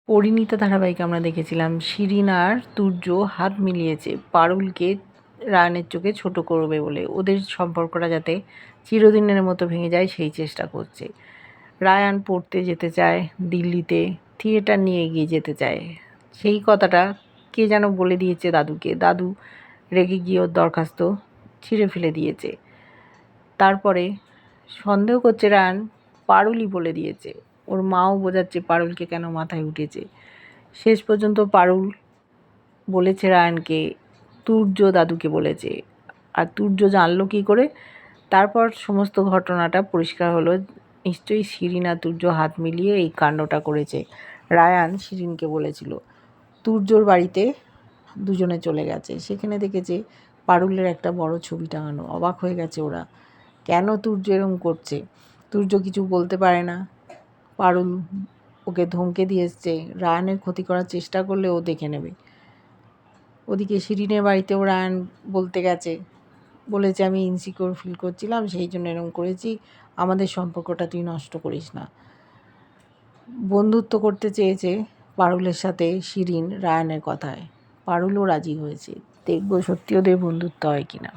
পরিণীতা ধারাবাহিকে আমরা দেখেছিলাম শিরিন আর তুর্য হাত মিলিয়েছে পারুলকে রায়ানের চোখে ছোট করবে বলে, ওদের সম্পর্কটা যাতে চিরদিনের মতো ভেঙে যায় সেই চেষ্টা করছে। রায়ান পড়তে যেতে চায় দিল্লিতে, থিয়েটার নিয়ে এগিয়ে যেতে চায়। সেই কথাটা কে যেন বলে দিয়েছে দাদুকে, দাদু রেগে গিয়ে ওর দরখাস্ত ছিঁড়ে ফেলে দিয়েছে। তারপরে সন্দেহ করছে রায়ান পারুলই বলে দিয়েছে, ওর মাও বোঝাচ্ছে পারুলকে কেন মাথায় উঠেছে। শেষ পর্যন্ত পারুল বলেছে রায়ানকে তুর্য দাদুকে বলেছে, আর তুর্য জানলো কী করে? তারপর সমস্ত ঘটনাটা পরিষ্কার হলো, নিশ্চয়ই শিরিন আর তুর্য হাত মিলিয়ে এই কাণ্ডটা করেছে। রায়ান শিরিনকে বলেছিল তুর্যর বাড়িতে দুজনে চলে গেছে, সেখানে দেখেছে পারুলের একটা বড় ছবি টাঙানো। অবাক হয়ে গেছে ওরা, কেন তুর্য এরম করছে? তুর্য কিছু বলতে পারে না, পারুল ওকে ধমকে দিয়ে এসছে রায়ানের ক্ষতি করার চেষ্টা করলে ও দেখে নেবে। ওদিকে শিরিনের বাড়িতেও রায়ান বলতে গেছে, বলেছে আমি ইনসিকিউর ফিল করছিলাম সেই জন্য এরকম করেছি, আমাদের সম্পর্কটা তুই নষ্ট করিস না। বন্ধুত্ব করতে চেয়েছে পারুলের সাথে শিরিন রায়ানের কথায়, পারুলও রাজি হয়েছে। দেখবো সত্যি ওদের বন্ধুত্ব হয় কিনা।